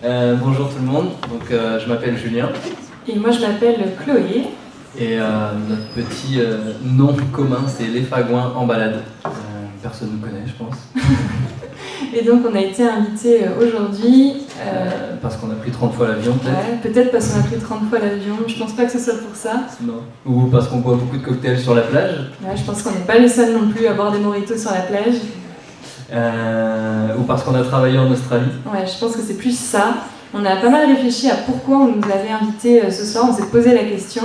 Bonjour tout le monde, donc je m'appelle Julien. Et moi je m'appelle Chloé. Et notre petit nom commun c'est les Fagouins en balade. Personne ne nous connaît je pense. Et donc on a été invités aujourd'hui. Parce qu'on a pris 30 fois l'avion peut-être. Ouais, peut-être parce qu'on a pris 30 fois l'avion, je pense pas que ce soit pour ça. Non. Ou parce qu'on boit beaucoup de cocktails sur la plage. Ouais, je pense qu'on n'est pas les seuls non plus à boire des mojitos sur la plage. Ou parce qu'on a travaillé en Australie. Ouais, je pense que c'est plus ça. On a pas mal réfléchi à pourquoi on nous avait invités ce soir, on s'est posé la question.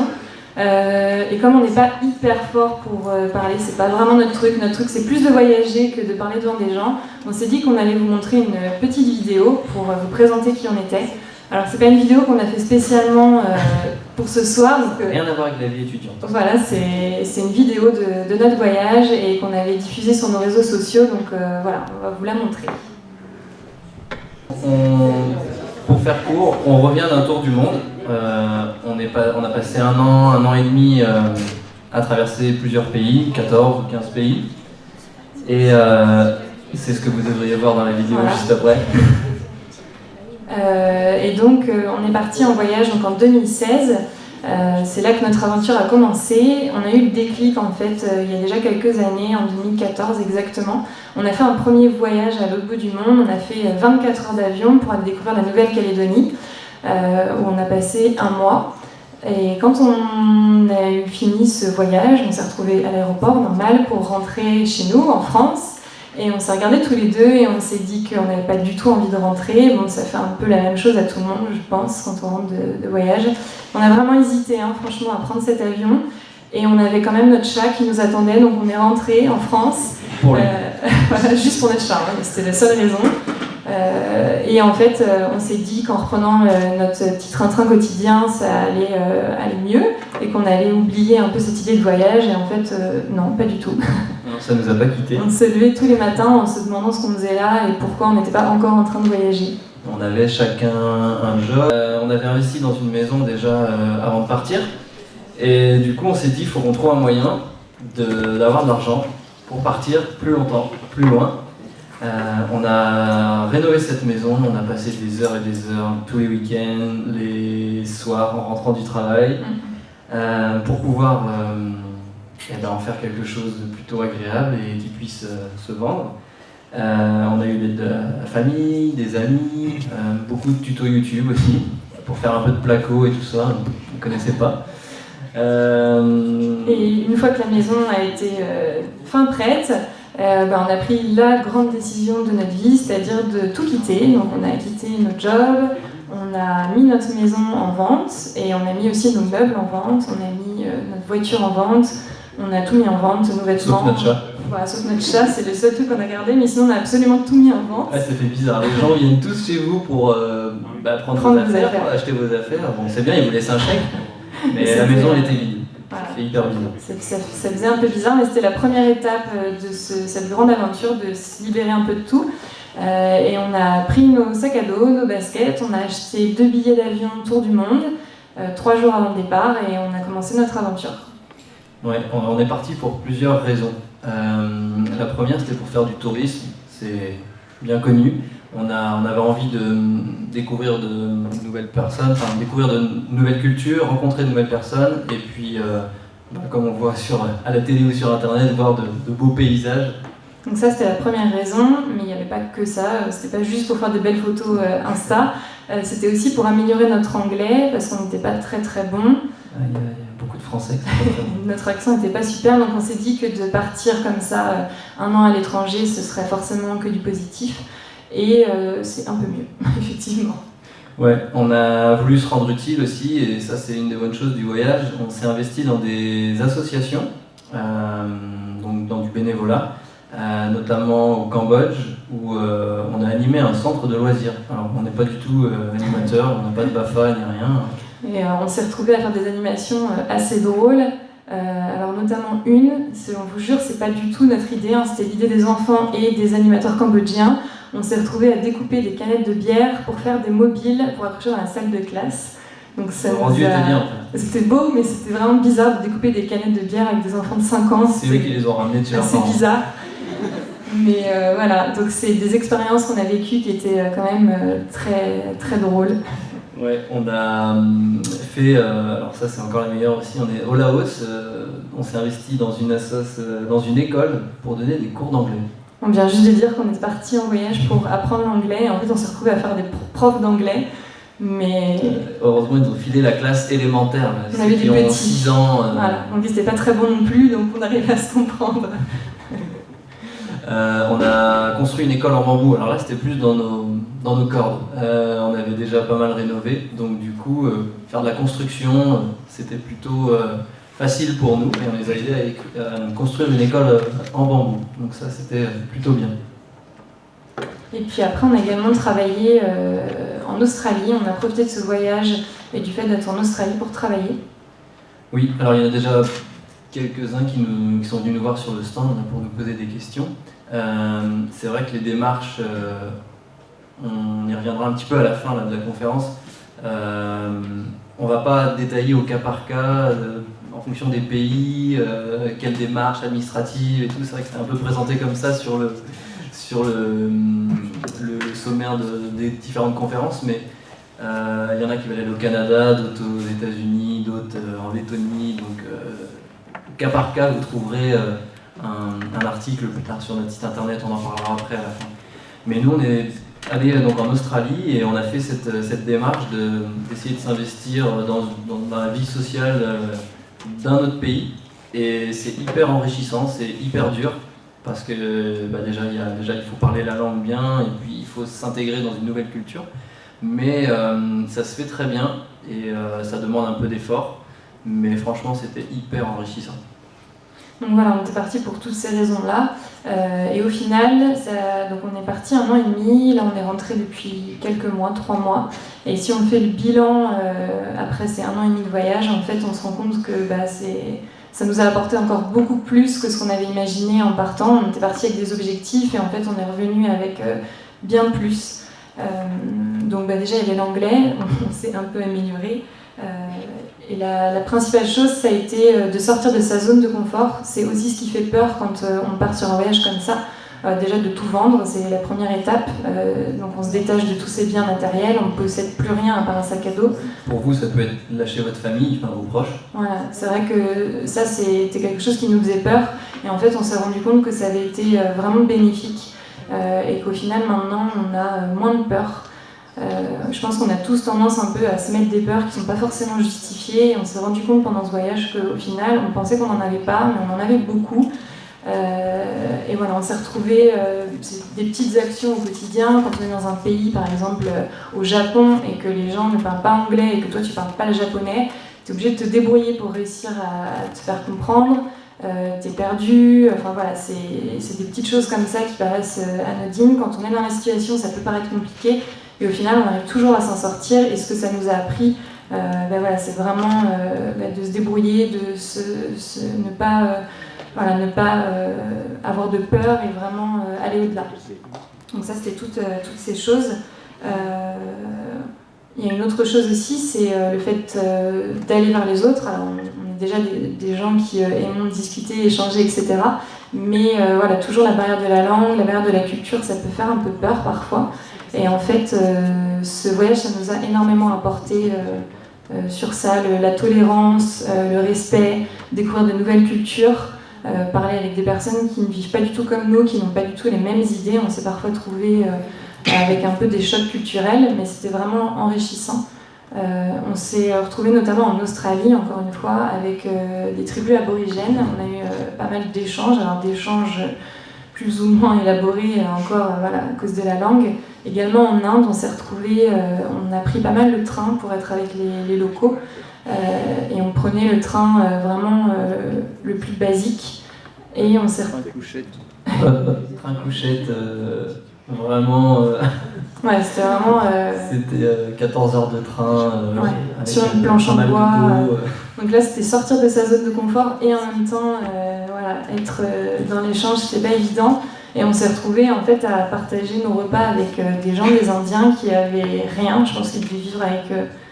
Et comme on n'est pas hyper fort pour parler, c'est pas vraiment notre truc c'est plus de voyager que de parler devant des gens. On s'est dit qu'on allait vous montrer une petite vidéo pour vous présenter qui on était. Alors c'est pas une vidéo qu'on a fait spécialement pour ce soir. Donc, rien à voir avec la vie étudiante. Voilà, c'est une vidéo de notre voyage et qu'on avait diffusée sur nos réseaux sociaux, donc voilà, on va vous la montrer. Pour faire court, on revient d'un tour du monde. On a passé un an et demi à traverser plusieurs pays, 14 ou 15 pays. Et c'est ce que vous devriez voir dans la vidéo voilà. Juste après. Et donc on est parti en voyage donc, en 2016. C'est là que notre aventure a commencé. On a eu le déclic en fait il y a déjà quelques années, en 2014 exactement. On a fait un premier voyage à l'autre bout du monde. On a fait 24 heures d'avion pour aller découvrir la Nouvelle-Calédonie, où on a passé un mois. Et quand on a eu fini ce voyage, on s'est retrouvés à l'aéroport normal pour rentrer chez nous en France. Et on s'est regardés tous les deux et on s'est dit qu'on n'avait pas du tout envie de rentrer. Bon, ça fait un peu la même chose à tout le monde, je pense, quand on rentre de voyage. On a vraiment hésité, hein, franchement, à prendre cet avion. Et on avait quand même notre chat qui nous attendait, donc on est rentré en France. Voilà, juste pour notre chat, hein, c'était la seule raison. Et en fait, on s'est dit qu'en reprenant notre petit train-train quotidien, ça allait aller mieux et qu'on allait oublier un peu cette idée de voyage. Et en fait, non, pas du tout. Non, ça nous a pas quittés. On se levait tous les matins en se demandant ce qu'on faisait là et pourquoi on n'était pas encore en train de voyager. On avait chacun un job. On avait investi dans une maison déjà avant de partir. Et du coup, on s'est dit qu'il faut qu'on trouve un moyen d'avoir de l'argent pour partir plus longtemps, plus loin. On a rénové cette maison, on a passé des heures et des heures tous les week-ends, les soirs en rentrant du travail, pour pouvoir en faire quelque chose de plutôt agréable et qui puisse se vendre. On a eu l'aide de la famille, des amis, beaucoup de tutos YouTube aussi, pour faire un peu de placo et tout ça, on ne connaissait pas. Et une fois que la maison a été fin prête, on a pris la grande décision de notre vie, c'est-à-dire de tout quitter. Donc on a quitté notre job, on a mis notre maison en vente et on a mis aussi nos meubles en vente, on a mis notre voiture en vente, on a tout mis en vente, nos vêtements. Sauf notre chat. Voilà, sauf notre chat, c'est le seul truc qu'on a gardé, mais sinon on a absolument tout mis en vente. Ah, ça fait bizarre, les gens viennent tous chez vous pour prendre vos affaires, pour acheter vos affaires. Bon, c'est bien, ils vous laissent un chèque, mais la maison elle était vide. Voilà. C'est hyper bizarre. Ça faisait un peu bizarre, mais c'était la première étape de cette grande aventure, de se libérer un peu de tout. Et on a pris nos sacs à dos, nos baskets, on a acheté 2 billets d'avion tour du monde, 3 jours avant le départ, et on a commencé notre aventure. Ouais, on est parti pour plusieurs raisons. La première, c'était pour faire du tourisme, c'est bien connu. On avait envie de découvrir de nouvelles personnes, enfin découvrir de nouvelles cultures, rencontrer de nouvelles personnes, et puis, comme on voit à la télé ou sur internet, voir de beaux paysages. Donc ça c'était la première raison, mais il n'y avait pas que ça, c'était pas juste pour faire de belles photos Insta, c'était aussi pour améliorer notre anglais, parce qu'on n'était pas très très bon. Il y a beaucoup de français qui sont pas très bons. Notre accent n'était pas super, donc on s'est dit que de partir comme ça un an à l'étranger, ce serait forcément que du positif. Et c'est un peu mieux, effectivement. Ouais, on a voulu se rendre utile aussi, et ça c'est une des bonnes choses du voyage. On s'est investi dans des associations, donc dans du bénévolat, notamment au Cambodge, où on a animé un centre de loisirs. Alors on n'est pas du tout animateur, on n'a pas de BAFA ni rien. Et on s'est retrouvés à faire des animations assez drôles. Alors notamment on vous jure, c'est pas du tout notre idée, hein, c'était l'idée des enfants et des animateurs cambodgiens. On s'est retrouvés à découper des canettes de bière pour faire des mobiles pour accrocher dans la salle de classe. Donc ça C'était beau, mais c'était vraiment bizarre de découper des canettes de bière avec des enfants de 5 ans. C'est eux qui les ont ramenés de chez leurs parents. C'est bizarre. Mais voilà, donc c'est des expériences qu'on a vécues qui étaient quand même très, très drôles. Ouais, on a fait, alors ça c'est encore la meilleure aussi, on est au Laos, on s'est investi dans dans une école pour donner des cours d'anglais. On vient juste de dire qu'on est parti en voyage pour apprendre l'anglais, et en fait on s'est retrouvé à faire des profs d'anglais, mais... heureusement ils ont filé la classe élémentaire, on avait des petits. 6 ans. Voilà, donc ils n'étaient pas très bons non plus, donc on arrivait à se comprendre. On a construit une école en bambou, alors là c'était plus dans nos cordes. On avait déjà pas mal rénové, donc du coup faire de la construction c'était plutôt facile pour nous et on les a aidés à construire une école en bambou, donc ça c'était plutôt bien. Et puis après on a également travaillé en Australie, on a profité de ce voyage et du fait d'être en Australie pour travailler. Oui, alors il y en a déjà quelques-uns qui sont venus nous voir sur le stand pour nous poser des questions. C'est vrai que les démarches, on y reviendra un petit peu à la fin là, de la conférence. On ne va pas détailler au cas par cas, en fonction des pays, quelles démarches administratives et tout. C'est vrai que c'est un peu présenté comme ça sur le sommaire des différentes conférences, mais il y en a qui veulent aller au Canada, d'autres aux États-Unis, d'autres en Lettonie. Donc, cas par cas, vous trouverez un article plus tard sur notre site internet, on en parlera après à la fin. Mais nous, on est allé donc en Australie et on a fait cette démarche d'essayer de s'investir dans la vie sociale d'un autre pays. Et c'est hyper enrichissant, c'est hyper dur, parce que déjà, il faut parler la langue bien et puis il faut s'intégrer dans une nouvelle culture. Mais ça se fait très bien et ça demande un peu d'effort, mais franchement, c'était hyper enrichissant. Donc voilà, on était parti pour toutes ces raisons-là. Et au final, donc on est parti 1 an et demi. Là, on est rentré depuis quelques mois, 3 mois. Et si on fait le bilan après ces 1 an et demi de voyage, en fait, on se rend compte que ça nous a apporté encore beaucoup plus que ce qu'on avait imaginé en partant. On était parti avec des objectifs et en fait, on est revenu avec bien plus. Donc déjà, il y avait l'anglais, on s'est un peu amélioré. Et la principale chose, ça a été de sortir de sa zone de confort. C'est aussi ce qui fait peur quand on part sur un voyage comme ça. Déjà de tout vendre, c'est la première étape. Donc on se détache de tous ces biens matériels, on ne possède plus rien à part un sac à dos. Pour vous, ça peut être lâcher votre famille, enfin vos proches. Voilà, c'est vrai que ça c'était quelque chose qui nous faisait peur. Et en fait on s'est rendu compte que ça avait été vraiment bénéfique. Et qu'au final maintenant on a moins de peur. Je pense qu'on a tous tendance un peu à se mettre des peurs qui ne sont pas forcément justifiées. Et on s'est rendu compte pendant ce voyage qu'au final, on pensait qu'on n'en avait pas, mais on en avait beaucoup. Et voilà, on s'est retrouvés des petites actions au quotidien. Quand on est dans un pays, par exemple au Japon, et que les gens ne parlent pas anglais et que toi tu ne parles pas le japonais, tu es obligé de te débrouiller pour réussir à te faire comprendre. T'es perdu, enfin voilà, c'est des petites choses comme ça qui paraissent anodines. Quand on est dans la situation, ça peut paraître compliqué. Et au final, on arrive toujours à s'en sortir. Et ce que ça nous a appris, voilà, c'est vraiment de se débrouiller, de ne pas avoir de peur et vraiment aller au-delà. Donc ça, c'était toutes ces choses. Il y a une autre chose aussi, c'est le fait d'aller vers les autres. Alors, on est déjà des gens qui aiment discuter, échanger, etc. Mais voilà, toujours la barrière de la langue, la barrière de la culture, ça peut faire un peu peur parfois. Et en fait, ce voyage, ça nous a énormément apporté sur ça, la tolérance, le respect, découvrir de nouvelles cultures, parler avec des personnes qui ne vivent pas du tout comme nous, qui n'ont pas du tout les mêmes idées. On s'est parfois trouvé avec un peu des chocs culturels, mais c'était vraiment enrichissant. On s'est retrouvés notamment en Australie, encore une fois, avec des tribus aborigènes. On a eu pas mal d'échanges, alors d'échanges plus ou moins élaborés encore voilà, à cause de la langue. Également en Inde, on s'est retrouvés, on a pris pas mal le train pour être avec les locaux. Et on prenait le train vraiment le plus basique. Et on s'est... Train couchette, vraiment... Ouais, c'était vraiment... C'était 14 heures de train, ouais, sur une planche en bois. Donc là, c'était sortir de sa zone de confort et en même temps voilà, être dans l'échange, c'était pas évident. Et on s'est retrouvés en fait à partager nos repas avec des gens, des Indiens qui avaient rien. Je pense qu'ils devaient vivre avec...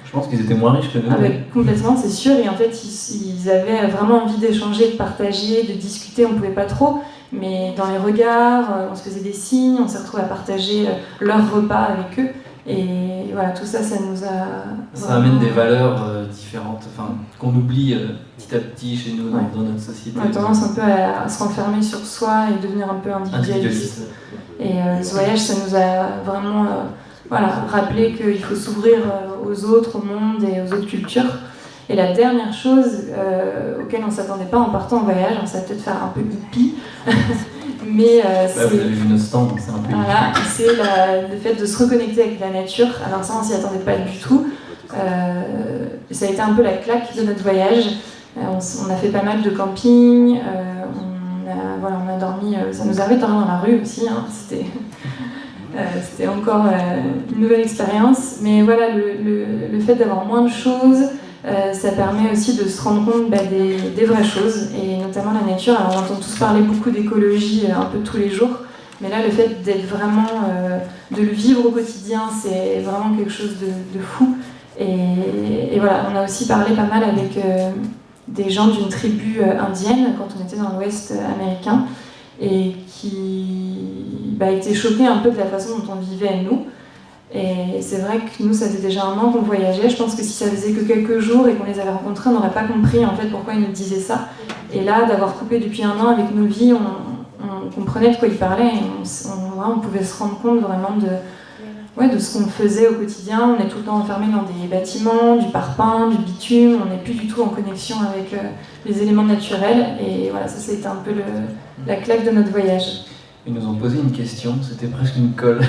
Je pense qu'ils étaient moins riches que nous. Complètement, c'est sûr. Et en fait, ils avaient vraiment envie d'échanger, de partager, de discuter. On pouvait pas trop. mais dans les regards, on se faisait des signes, on s'est retrouvés à partager leurs repas avec eux. Et voilà, tout ça, ça nous a... Ça amène des valeurs différentes, enfin, qu'on oublie petit à petit chez nous dans notre société. On a tendance un peu à se renfermer sur soi et devenir un peu individualiste. Et ce voyage, ça nous a vraiment rappelé qu'il faut s'ouvrir aux autres, au monde et aux autres cultures. Et la dernière chose auquel on ne s'attendait pas en partant en voyage, ça va peut-être faire un peu hippie, mais vous avez vu nos stands, c'est un peu voilà, c'est le fait de se reconnecter avec la nature. Alors ça, on s'y attendait pas du tout. Ça a été un peu la claque de notre voyage. On a fait pas mal de camping, on a dormi, ça nous arrivait de dormir dans la rue aussi, hein. C'était encore une nouvelle expérience. Mais voilà, le fait d'avoir moins de choses, ça permet aussi de se rendre compte des vraies choses, et notamment la nature. Alors on entend tous parler beaucoup d'écologie un peu tous les jours, mais là le fait d'être vraiment, de le vivre au quotidien, c'est vraiment quelque chose de fou. Et voilà, on a aussi parlé pas mal avec des gens d'une tribu indienne quand on était dans l'Ouest américain, et qui étaient choqués un peu de la façon dont on vivait nous. Et c'est vrai que nous, ça faisait déjà 1 an qu'on voyageait. Je pense que si ça faisait que quelques jours et qu'on les avait rencontrés, on n'aurait pas compris en fait pourquoi ils nous disaient ça. Et là, d'avoir coupé depuis 1 an avec nos vies, on comprenait de quoi ils parlaient, et on pouvait se rendre compte vraiment de ce qu'on faisait au quotidien. On est tout le temps enfermé dans des bâtiments, du parpaing, du bitume. On n'est plus du tout en connexion avec les éléments naturels. Et voilà, ça a été un peu la claque de notre voyage. Ils nous ont posé une question, c'était presque une colle.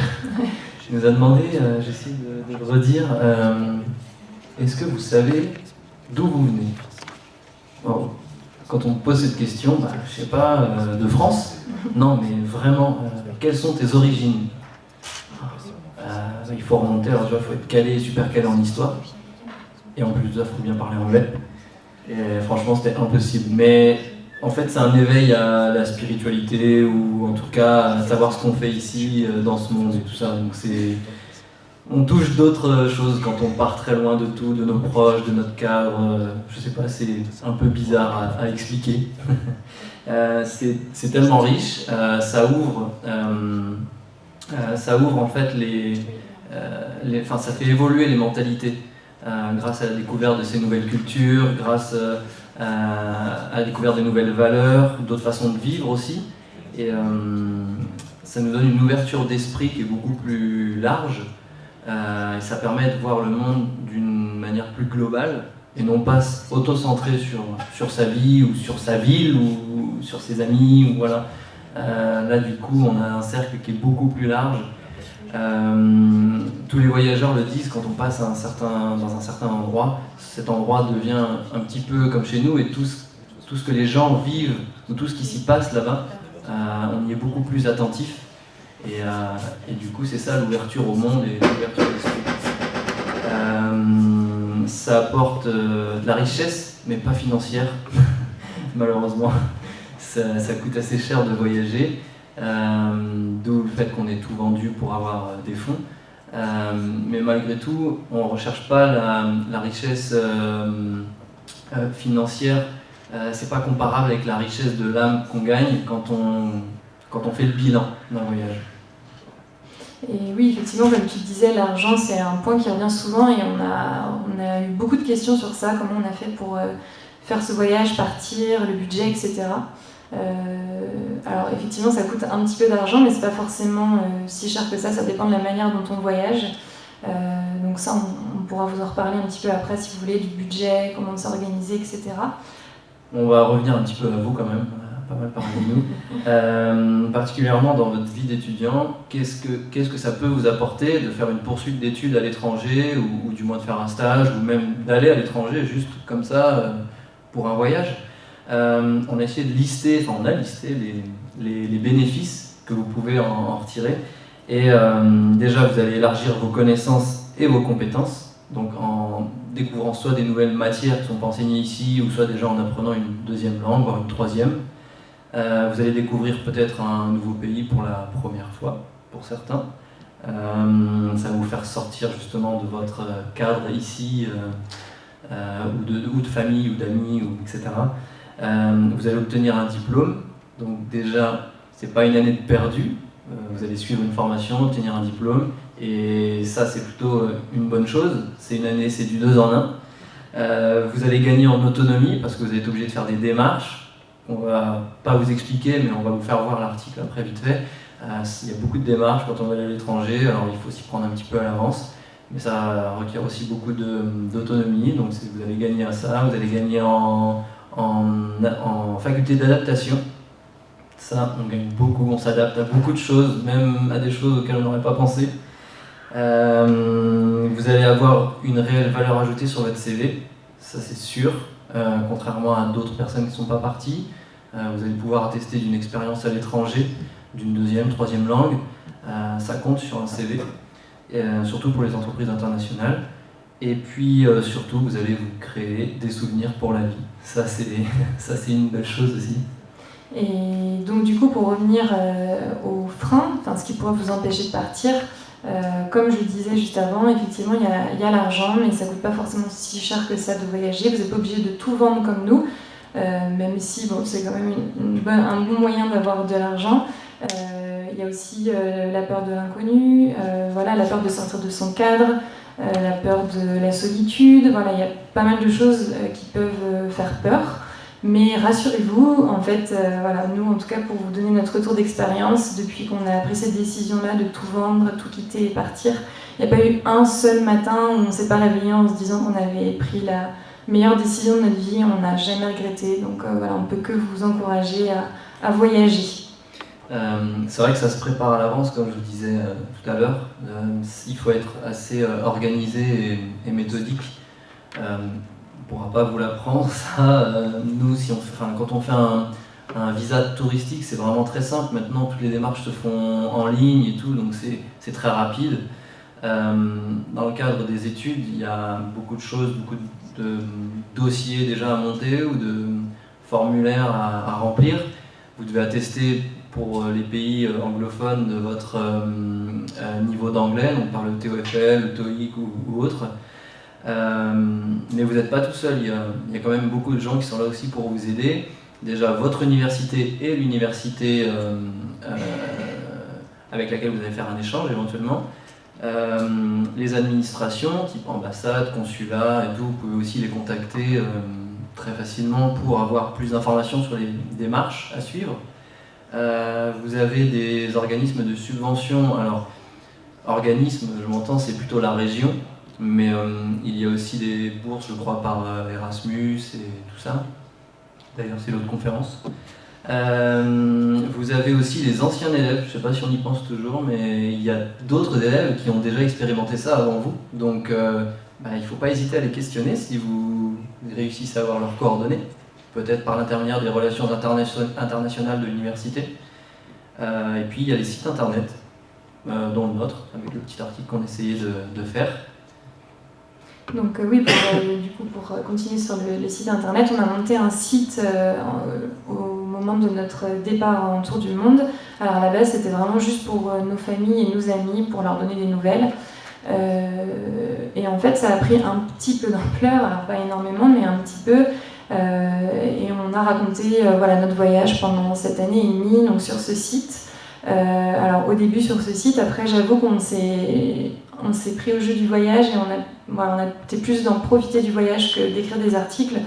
Il nous a demandé, j'essaie de le redire, est-ce que vous savez d'où vous venez? Bon, quand on pose cette question, je sais pas, de France? Non, mais vraiment, quelles sont tes origines? Il faut remonter, alors tu vois, il faut être calé, super calé en histoire. Et en plus de ça, il faut bien parler anglais. Et franchement, c'était impossible. Mais en fait, c'est un éveil à la spiritualité, ou en tout cas à savoir ce qu'on fait ici, dans ce monde et tout ça. Donc on touche d'autres choses quand on part très loin de tout, de nos proches, de notre cadre. Je sais pas, c'est un peu bizarre à expliquer. C'est tellement riche, ça ouvre en fait ça fait évoluer les mentalités grâce à la découverte de ces nouvelles cultures, grâce à la découverte de nouvelles valeurs, d'autres façons de vivre aussi. Et ça nous donne une ouverture d'esprit qui est beaucoup plus large, et ça permet de voir le monde d'une manière plus globale et non pas auto-centré sur sa vie ou sur sa ville ou sur ses amis. Ou voilà. Là du coup on a un cercle qui est beaucoup plus large. Tous les voyageurs le disent, quand on passe dans un certain endroit, cet endroit devient un petit peu comme chez nous, et tout ce que les gens vivent ou tout ce qui s'y passe là-bas, on y est beaucoup plus attentif, et du coup c'est ça l'ouverture au monde et l'ouverture d'esprit. Ça apporte de la richesse, mais pas financière, malheureusement. Ça coûte assez cher de voyager. D'où le fait qu'on ait tout vendu pour avoir des fonds. Mais malgré tout, on ne recherche pas la richesse financière. C'est pas comparable avec la richesse de l'âme qu'on gagne quand on fait le bilan d'un voyage. Et oui, effectivement, comme tu le disais, l'argent, c'est un point qui revient souvent, et on a eu beaucoup de questions sur ça, comment on a fait pour faire ce voyage, partir, le budget, etc. Alors effectivement ça coûte un petit peu d'argent, mais c'est pas forcément si cher que ça dépend de la manière dont on voyage. Donc ça on pourra vous en reparler un petit peu après si vous voulez, du budget, comment s'organiser, etc. On va revenir un petit peu à vous quand même, pas mal parmi nous. Particulièrement dans votre vie d'étudiant, qu'est-ce que ça peut vous apporter de faire une poursuite d'études à l'étranger, ou du moins de faire un stage, ou même d'aller à l'étranger juste comme ça pour un voyage? On a essayé de lister, on a listé les bénéfices que vous pouvez en retirer. Et déjà, vous allez élargir vos connaissances et vos compétences, donc en découvrant soit des nouvelles matières qui ne sont pas enseignées ici, ou soit déjà en apprenant une deuxième langue, voire une troisième. Vous allez découvrir peut-être un nouveau pays pour la première fois, pour certains. Ça va vous faire sortir justement de votre cadre ici, ou de famille, ou d'amis, etc. Vous allez obtenir un diplôme, donc déjà c'est pas une année de perdu. Vous allez suivre une formation, obtenir un diplôme, et ça c'est plutôt une bonne chose. C'est une année, c'est du 2 en 1. Vous allez gagner en autonomie parce que vous êtes obligé de faire des démarches. On va pas vous expliquer, mais on va vous faire voir l'article après vite fait. Il y a beaucoup de démarches quand on va aller à l'étranger, alors il faut s'y prendre un petit peu à l'avance. Mais ça requiert aussi beaucoup d'autonomie, donc vous allez gagner à ça. Vous allez gagner en faculté d'adaptation. Ça, on gagne beaucoup, on s'adapte à beaucoup de choses, même à des choses auxquelles on n'aurait pas pensé. Vous allez avoir une réelle valeur ajoutée sur votre CV, ça c'est sûr, contrairement à d'autres personnes qui ne sont pas parties. Vous allez pouvoir attester d'une expérience à l'étranger, d'une deuxième, troisième langue. Ça compte sur un CV, surtout pour les entreprises internationales. Et puis surtout, vous allez vous créer des souvenirs pour la vie. Ça c'est une belle chose aussi. Et donc du coup, pour revenir aux freins, ce qui pourrait vous empêcher de partir, comme je le disais juste avant, effectivement, il y a l'argent, mais ça ne coûte pas forcément si cher que ça de voyager. Vous n'êtes pas obligé de tout vendre comme nous, même si c'est quand même un bon moyen d'avoir de l'argent. Il y a aussi la peur de l'inconnu, la peur de sortir de son cadre, la peur de la solitude. Voilà, il y a pas mal de choses qui peuvent faire peur. Mais rassurez-vous, en fait, nous, en tout cas, pour vous donner notre retour d'expérience, depuis qu'on a pris cette décision-là de tout vendre, tout quitter et partir, il n'y a pas eu un seul matin où on ne s'est pas réveillé en se disant qu'on avait pris la meilleure décision de notre vie, on n'a jamais regretté. Donc on ne peut que vous encourager à voyager. C'est vrai que ça se prépare à l'avance, comme je vous disais tout à l'heure. Il faut être assez organisé et méthodique. On ne pourra pas vous l'apprendre, ça. Nous, quand on fait un visa touristique, c'est vraiment très simple. Maintenant, toutes les démarches se font en ligne et tout, donc c'est très rapide. Dans le cadre des études, il y a beaucoup de choses, beaucoup de dossiers déjà à monter ou de formulaires à remplir. Vous devez attester pour les pays anglophones de votre niveau d'anglais, donc par le TOEFL, le TOEIC ou autre. Mais vous n'êtes pas tout seul, il y a quand même beaucoup de gens qui sont là aussi pour vous aider. Déjà votre université et l'université avec laquelle vous allez faire un échange éventuellement. Les administrations, type ambassade, consulat et tout, vous pouvez aussi les contacter très facilement pour avoir plus d'informations sur les démarches à suivre. Vous avez des organismes de subvention. Alors, organisme, je m'entends, c'est plutôt la région. Mais il y a aussi des bourses, je crois, par Erasmus et tout ça. D'ailleurs, c'est l'autre conférence. Vous avez aussi les anciens élèves, je ne sais pas si on y pense toujours, mais il y a d'autres élèves qui ont déjà expérimenté ça avant vous. Donc, il ne faut pas hésiter à les questionner si vous réussissez à avoir leurs coordonnées, peut-être par l'intermédiaire des relations internationales de l'université. Et puis, il y a les sites internet, dont le nôtre, avec le petit article qu'on essayait de faire. Donc oui, pour continuer sur le site internet, on a monté un site au moment de notre départ en tour du monde. Alors à la base, c'était vraiment juste pour nos familles et nos amis, pour leur donner des nouvelles. Et en fait, ça a pris un petit peu d'ampleur, alors pas énormément, mais un petit peu. Et on a raconté notre voyage pendant cette année et demie donc sur ce site. Alors au début sur ce site, après j'avoue qu'on s'est pris au jeu du voyage et on a été plus dans profiter du voyage que d'écrire des articles.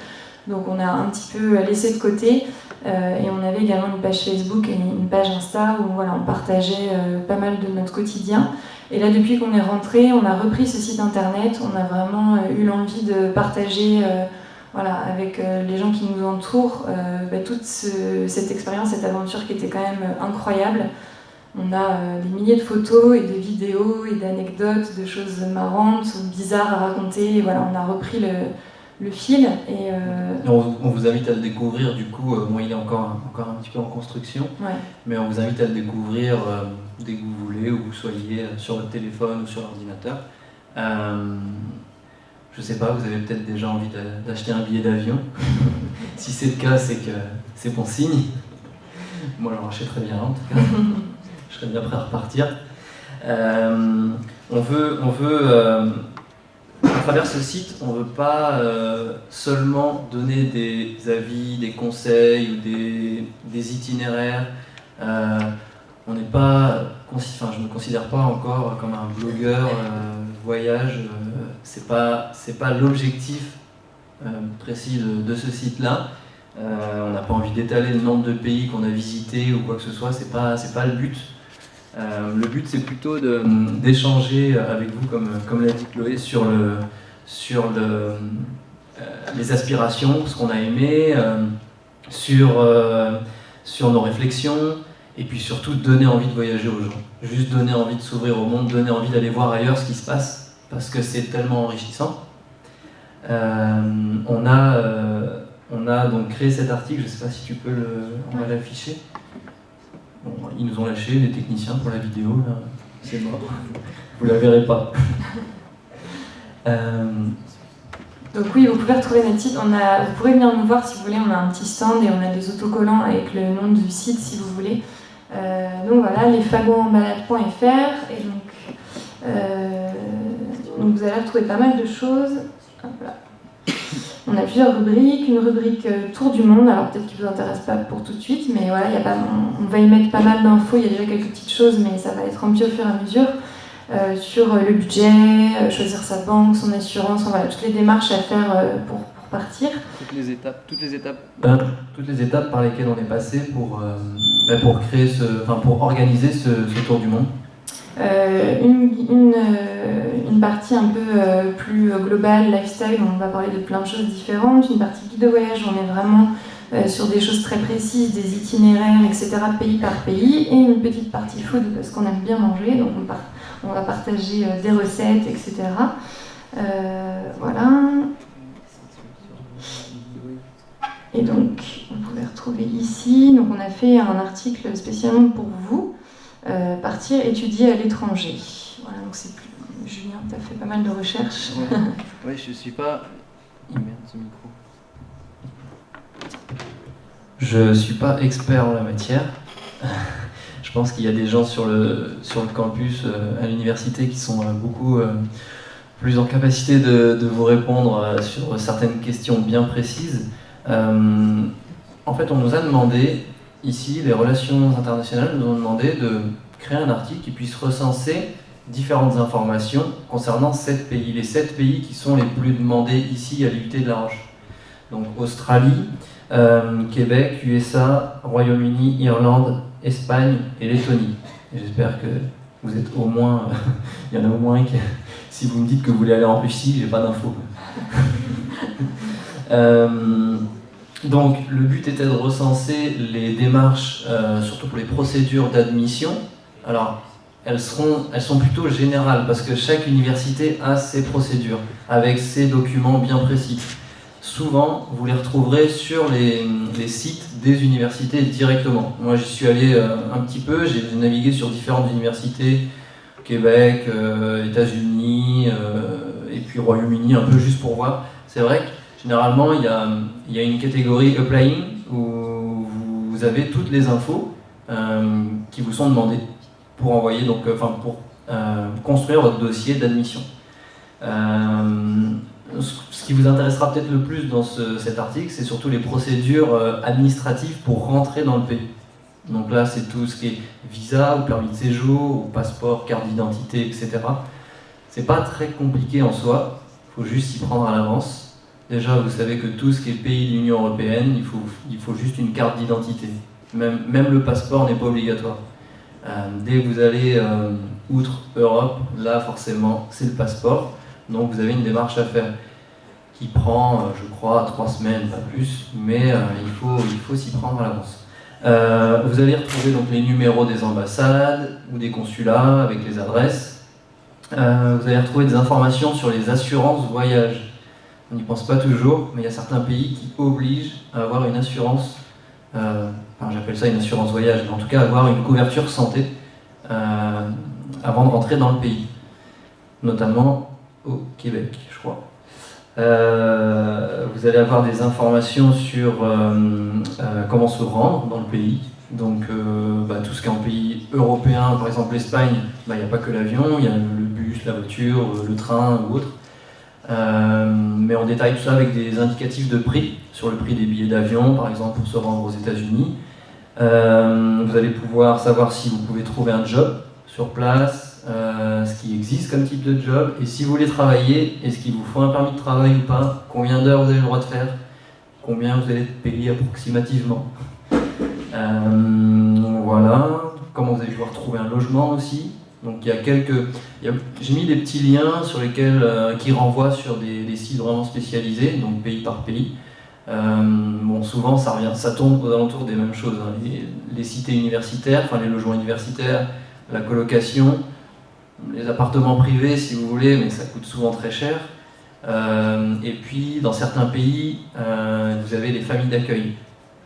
Donc on a un petit peu laissé de côté et on avait également une page Facebook et une page Insta où on partageait pas mal de notre quotidien. Et là depuis qu'on est rentré, on a repris ce site internet, on a vraiment eu l'envie de partager avec les gens qui nous entourent toute cette expérience, cette aventure qui était quand même incroyable. On a des milliers de photos et de vidéos et d'anecdotes, de choses marrantes, bizarres à raconter. Et on a repris le fil. Et on vous invite à le découvrir, du coup, il est encore un petit peu en construction, ouais. Mais on vous invite à le découvrir dès que vous voulez, où vous soyez sur votre téléphone ou sur l'ordinateur. Je sais pas, vous avez peut-être déjà envie d'acheter un billet d'avion. Si c'est le cas, c'est que c'est bon signe. Moi, j'en achèterais bien, en tout cas. Je serais bien prêt à repartir. On veut à travers ce site, on ne veut pas seulement donner des avis, des conseils ou des itinéraires. On n'est pas, enfin, je ne me considère pas encore comme un blogueur voyage. C'est pas l'objectif précis de ce site-là. On n'a pas envie d'étaler le nombre de pays qu'on a visités ou quoi que ce soit. C'est pas le but. Le but, c'est plutôt d'échanger avec vous, comme l'a dit Chloé, sur les aspirations, ce qu'on a aimé, sur nos réflexions. Et puis surtout donner envie de voyager aux gens, juste donner envie de s'ouvrir au monde, donner envie d'aller voir ailleurs ce qui se passe, parce que c'est tellement enrichissant. On a donc créé cet article, je ne sais pas si tu peux on va l'afficher. Bon, ils nous ont lâché, les techniciens, pour la vidéo, là. C'est mort, vous la verrez pas. Donc oui, vous pouvez retrouver notre site. Vous pourrez venir nous voir si vous voulez, on a un petit stand et on a des autocollants avec le nom du site si vous voulez. Donc voilà, lesfagotenbalade.fr et donc vous allez retrouver pas mal de choses. Hop là. On a plusieurs rubriques, une rubrique Tour du monde, alors peut-être qu'il ne vous intéresse pas pour tout de suite, mais voilà, on va y mettre pas mal d'infos, il y a déjà quelques petites choses, mais ça va être rempli au fur et à mesure. Sur le budget, choisir sa banque, son assurance, voilà, toutes les démarches à faire pour partir. Toutes les étapes par lesquelles on est passé pour créer pour organiser ce tour du monde. Une partie un peu plus globale, lifestyle, où on va parler de plein de choses différentes. Une partie guide de voyage, on est vraiment sur des choses très précises, des itinéraires, etc., pays par pays. Et une petite partie food, parce qu'on aime bien manger, donc on va partager des recettes, etc. Voilà. Et donc, vous pouvez retrouver ici, donc on a fait un article spécialement pour vous, partir étudier à l'étranger. Voilà, donc c'est plus... Julien, tu as fait pas mal de recherches. Oui, je suis pas... Il merde ce micro. Je suis pas expert en la matière. Je pense qu'il y a des gens sur le campus à l'université qui sont beaucoup plus en capacité de vous répondre sur certaines questions bien précises. En fait, on nous a demandé, ici, les relations internationales nous ont demandé de créer un article qui puisse recenser différentes informations concernant 7 pays. Les 7 pays qui sont les plus demandés ici à l'UT de La Roche. Donc Australie, Québec, USA, Royaume-Uni, Irlande, Espagne et Lettonie. Et j'espère que vous êtes au moins... il y en a au moins qui... Si vous me dites que vous voulez aller en Russie, j'ai pas d'infos. Donc le but était de recenser les démarches, surtout pour les procédures d'admission. Alors elles sont plutôt générales parce que chaque université a ses procédures avec ses documents bien précis. Souvent vous les retrouverez sur les sites des universités directement. Moi j'y suis allé un petit peu, j'ai navigué sur différentes universités, Québec, États-Unis et puis Royaume-Uni un peu juste pour voir. C'est vrai que généralement, il y a une catégorie Applying où vous avez toutes les infos qui vous sont demandées pour envoyer, pour construire votre dossier d'admission. Ce qui vous intéressera peut-être le plus dans cet article, c'est surtout les procédures administratives pour rentrer dans le pays. Donc là, c'est tout ce qui est visa, ou permis de séjour, ou passeport, carte d'identité, etc. C'est pas très compliqué en soi, il faut juste s'y prendre à l'avance. Déjà, vous savez que tout ce qui est pays de l'Union Européenne, il faut juste une carte d'identité. Même le passeport n'est pas obligatoire. Dès que vous allez outre Europe, là forcément, c'est le passeport. Donc vous avez une démarche à faire qui prend, je crois, 3 semaines, pas plus, mais il faut s'y prendre à l'avance. Vous allez retrouver donc les numéros des ambassades ou des consulats avec les adresses. Vous allez retrouver des informations sur les assurances voyage. On n'y pense pas toujours, mais il y a certains pays qui obligent à avoir une assurance, j'appelle ça une assurance voyage, mais en tout cas avoir une couverture santé avant de rentrer dans le pays, notamment au Québec, je crois. Vous allez avoir des informations sur comment se rendre dans le pays. Donc tout ce qui est en pays européen, par exemple l'Espagne, il n'y a pas que l'avion, il y a le bus, la voiture, le train ou autre. Mais on détaille tout ça avec des indicatifs de prix, sur le prix des billets d'avion, par exemple pour se rendre aux États-Unis. Vous allez pouvoir savoir si vous pouvez trouver un job sur place, ce qui existe comme type de job, et si vous voulez travailler, est-ce qu'il vous faut un permis de travail ou pas, combien d'heures vous avez le droit de faire, combien vous allez être payé approximativement. Voilà, comment vous allez pouvoir trouver un logement aussi. Donc j'ai mis des petits liens sur lesquels, qui renvoient sur des sites vraiment spécialisés, donc pays par pays. Bon, souvent ça tourne aux alentours des mêmes choses, hein. Les cités universitaires, enfin les logements universitaires, la colocation, les appartements privés si vous voulez, mais ça coûte souvent très cher. Et puis dans certains pays, vous avez les familles d'accueil,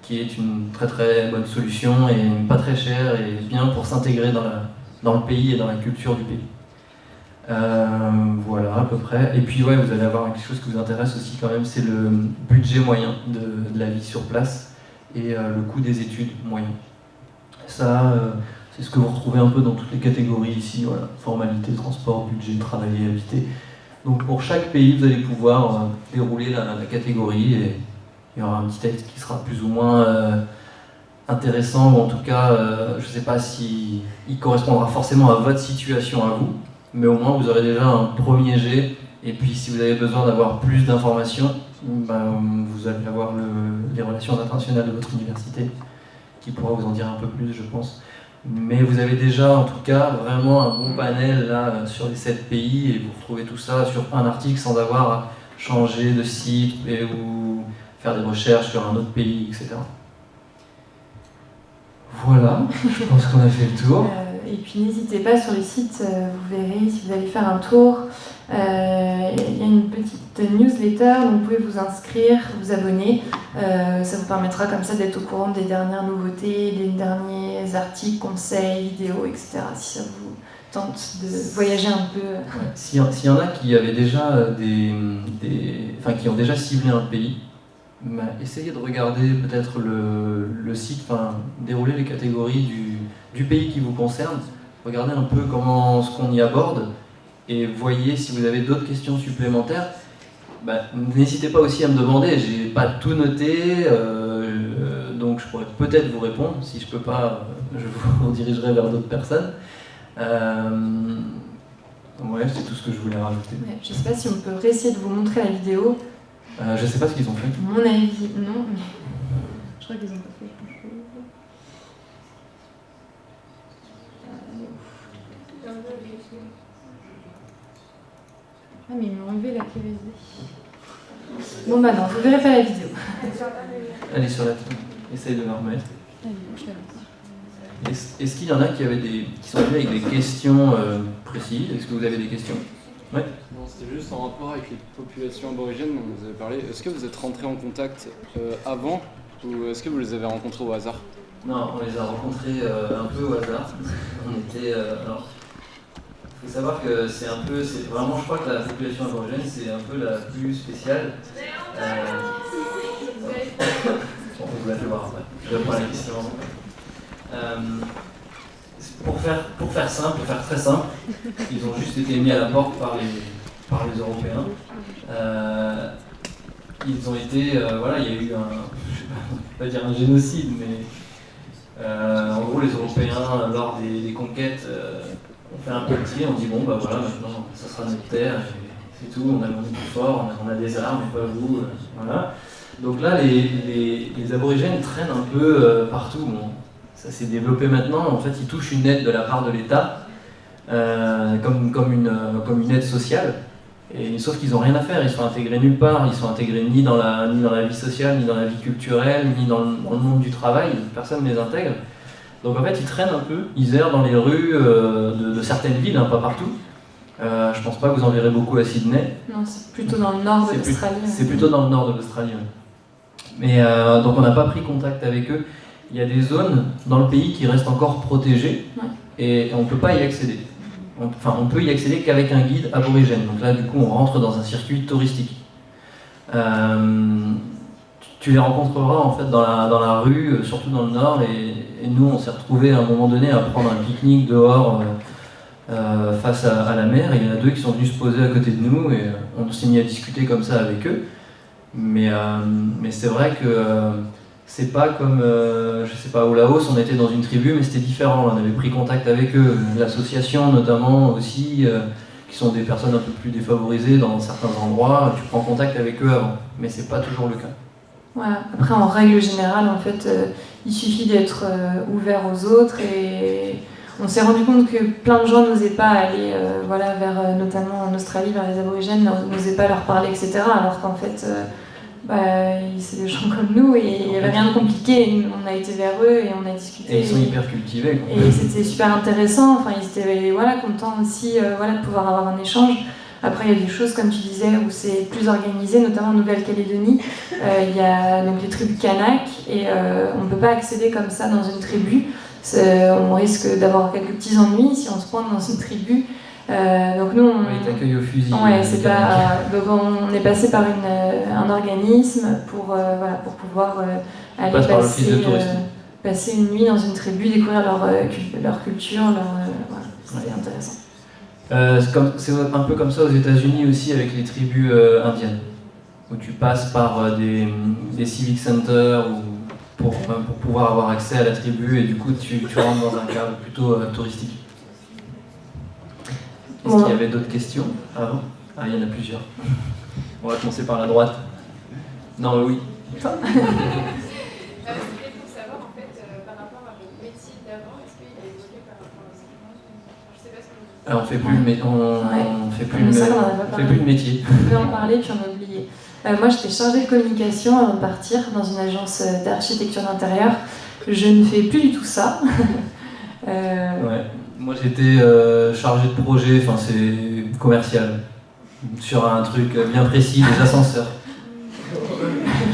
qui est une très très bonne solution et pas très chère et bien pour s'intégrer dans le pays et dans la culture du pays. Voilà à peu près. Et puis ouais, vous allez avoir quelque chose qui vous intéresse aussi quand même, c'est le budget moyen de la vie sur place et le coût des études moyen. Ça, c'est ce que vous retrouvez un peu dans toutes les catégories ici, voilà. Formalité, transport, budget, travailler, habiter. Donc pour chaque pays, vous allez pouvoir dérouler la catégorie et il y aura un petit texte qui sera plus ou moins intéressant, ou en tout cas, je ne sais pas si il correspondra forcément à votre situation à vous, mais au moins vous aurez déjà un premier jet, et puis si vous avez besoin d'avoir plus d'informations, vous allez avoir les relations internationales de votre université, qui pourra vous en dire un peu plus, je pense. Mais vous avez déjà en tout cas vraiment un bon panel là sur les 7 pays, et vous retrouvez tout ça sur un article sans avoir à changer de site ou faire des recherches sur un autre pays, etc. Voilà, je pense qu'on a fait le tour. Et puis n'hésitez pas sur le site, vous verrez si vous allez faire un tour. Il y a une petite newsletter, donc vous pouvez vous inscrire, vous abonner. Ça vous permettra comme ça d'être au courant des dernières nouveautés, des derniers articles, conseils, vidéos, etc. Si ça vous tente de voyager un peu. Ouais. S'il y en a qui avaient déjà qui ont déjà ciblé un pays, essayez de regarder peut-être le site, dérouler les catégories du pays qui vous concerne, regardez un peu ce qu'on y aborde et voyez si vous avez d'autres questions supplémentaires. N'hésitez pas aussi à me demander, j'ai pas tout noté, donc je pourrais peut-être vous répondre. Si je peux pas, je vous redirigerai vers d'autres personnes. Ouais, c'est tout ce que je voulais rajouter. Ouais, je sais pas si on peut réessayer de vous montrer la vidéo. Je sais pas ce qu'ils ont fait. Mon avis, non, mais je crois qu'ils ont pas fait grand-chose. Ah, mais ils m'ont enlevé la clé USB. Bon, non, vous verrez pas la vidéo. Elle est sur la table. Essaye de la remettre. Est-ce qu'il y en a qui sont venus avec des questions précises? Est-ce que vous avez des questions? Ouais. Non, c'était juste en rapport avec les populations aborigènes dont vous avez parlé. Est-ce que vous êtes rentré en contact avant ou est-ce que vous les avez rencontrés au hasard? Non, on les a rencontrés un peu au hasard. On était. Alors, il faut savoir que c'est vraiment, je crois que la population aborigène, c'est un peu la plus spéciale. On vous la fait voir après. Je réponds à la question. Pour faire simple, pour faire très simple, ils ont juste été mis à la porte par les Européens. Ils ont été, voilà, il y a eu je ne vais pas dire un génocide, mais en gros les Européens, lors des conquêtes, ont fait un peu le tir, on dit bon bah voilà, maintenant ça sera notre terre, et c'est tout, on a le plus fort, on a des armes, et pas vous, voilà. Donc là les aborigènes traînent un peu partout. Bon, ça s'est développé maintenant, en fait ils touchent une aide de la part de l'État, comme une aide sociale, sauf qu'ils n'ont rien à faire, ils sont intégrés nulle part, ils sont intégrés ni dans la vie sociale, ni dans la vie culturelle, ni dans le monde du travail, personne ne les intègre. Donc en fait ils traînent un peu, ils errent dans les rues de certaines villes, hein, pas partout. Je pense pas que vous en verrez beaucoup à Sydney. Non, c'est plutôt dans le nord de l'Australie. C'est plutôt dans le nord de l'Australie. Mais donc on n'a pas pris contact avec eux. Il y a des zones dans le pays qui restent encore protégées, et on ne peut pas y accéder. On peut y accéder qu'avec un guide aborigène. Donc là, du coup, on rentre dans un circuit touristique. Tu les rencontreras en fait dans la rue, surtout dans le nord, et nous, on s'est retrouvés à un moment donné à prendre un pique-nique dehors face à la mer. Et il y en a 2 qui sont venus se poser à côté de nous, et on s'est mis à discuter comme ça avec eux. Mais c'est vrai que c'est pas comme, je sais pas, au Laos, on était dans une tribu, mais c'était différent. On avait pris contact avec eux. L'association, notamment, aussi, qui sont des personnes un peu plus défavorisées dans certains endroits, tu prends contact avec eux avant. Mais c'est pas toujours le cas. Voilà. Après, en règle générale, en fait, il suffit d'être ouvert aux autres et on s'est rendu compte que plein de gens n'osaient pas aller voilà, vers, notamment en Australie, vers les aborigènes, n'osaient pas leur parler, etc. Alors qu'en fait, c'est des gens comme nous et il n'y avait rien de compliqué. On a été vers eux et on a discuté. Et ils sont hyper cultivés. Quoi. Et c'était super intéressant. Enfin, ils étaient voilà, contents aussi voilà, de pouvoir avoir un échange. Après, il y a des choses, comme tu disais, où c'est plus organisé, notamment en Nouvelle-Calédonie. Il y a donc les tribus Kanak et on ne peut pas accéder comme ça dans une tribu. On risque d'avoir quelques petits ennuis si on se pointe dans une tribu. Donc nous, ils t'accueillent au fusil. Ouais, c'est pas. Donc on est passé par un organisme pour voilà, pour pouvoir aller passer une nuit dans une tribu, découvrir leur culture, voilà, c'était intéressant. C'est un peu comme ça aux États-Unis aussi avec les tribus indiennes, où tu passes par des civic centers pour pouvoir avoir accès à la tribu et du coup tu rentres dans un cadre plutôt touristique. Est-ce qu'il y avait d'autres questions avant? Ah, il y en a plusieurs. On va commencer par la droite. Non, oui. C'était pour savoir en fait par rapport à votre métier d'avant, est-ce qu'il a évolué par rapport à ce que je sais pas ce que vous... Alors, on fait plus de métier. On peut en parler puis on a oublié. Moi j'étais chargée de communication avant de partir dans une agence d'architecture d'intérieur. Je ne fais plus du tout ça. Ouais. Moi j'étais chargé de projet, enfin c'est commercial, sur un truc bien précis, des ascenseurs.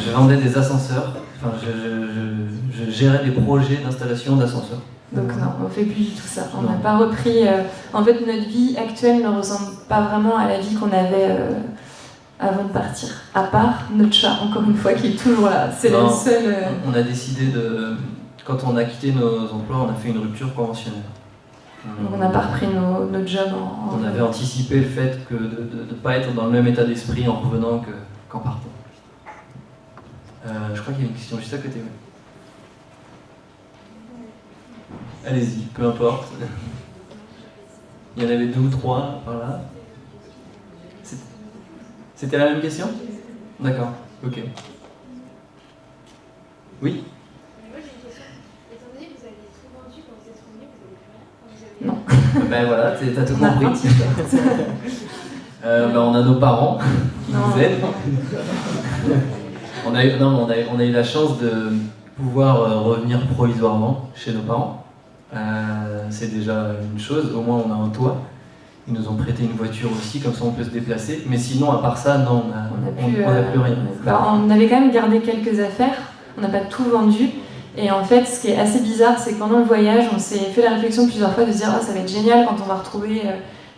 Je vendais des ascenseurs, enfin je gérais des projets d'installation d'ascenseurs. Donc non, on ne fait plus du tout ça. On n'a pas repris... En fait, notre vie actuelle ne ressemble pas vraiment à la vie qu'on avait avant de partir. À part notre chat, encore une fois, qui est toujours là. C'est le seul... On a décidé de... Quand on a quitté nos emplois, on a fait une rupture conventionnelle. Donc on n'a pas repris notre job On avait anticipé le fait que de ne pas être dans le même état d'esprit en revenant qu'en partant. Je crois qu'il y a une question juste à côté. Oui. Allez-y, peu importe. Il y en avait 2 ou 3 par là. C'était la même question? D'accord, ok. Oui? Moi j'ai une question. Étant donné que vous avez tout vendu quand vous êtes revenu, vous avez plus rien. Non. Ben voilà, t'as tout compris. On a nos parents qui nous aident. On a eu la chance de pouvoir revenir provisoirement chez nos parents. C'est déjà une chose, au moins on a un toit. Ils nous ont prêté une voiture aussi, comme ça on peut se déplacer. Mais sinon, à part ça, non, on n'a plus rien. On avait quand même gardé quelques affaires, on n'a pas tout vendu. Et en fait, ce qui est assez bizarre, c'est que pendant le voyage, on s'est fait la réflexion plusieurs fois de se dire ça va être génial quand on va retrouver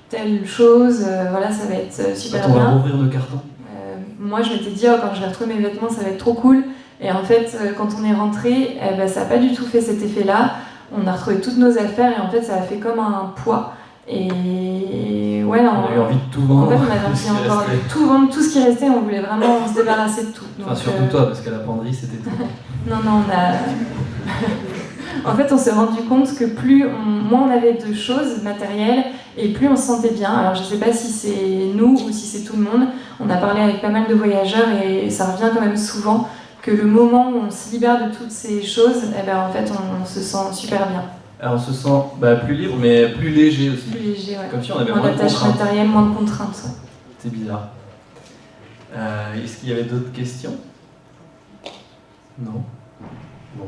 telle chose, voilà, ça va être super bien. Quand on va rouvrir nos cartons. Moi, je m'étais dit, quand je vais retrouver mes vêtements, ça va être trop cool. Et en fait, quand on est rentré, ça n'a pas du tout fait cet effet-là. On a retrouvé toutes nos affaires et en fait, ça a fait comme un poids. Et ouais, on a eu envie de tout vendre. En fait, on avait envie encore de tout vendre, tout ce qui restait, on voulait vraiment se débarrasser de tout. Donc, enfin, surtout toi, parce qu'à la penderie, c'était tout. Non, on a... En fait, on s'est rendu compte que moins on avait de choses matérielles et plus on se sentait bien. Alors, je sais pas si c'est nous ou si c'est tout le monde. On a parlé avec pas mal de voyageurs et ça revient quand même souvent que le moment où on se libère de toutes ces choses, en fait, on se sent super bien. Alors, on se sent plus libre, mais plus léger aussi. Plus léger, ouais. Comme si on avait moins de contraintes. Matérielles, moins de contraintes. Ouais. C'est bizarre. Est-ce qu'il y avait d'autres questions? Non. Bon,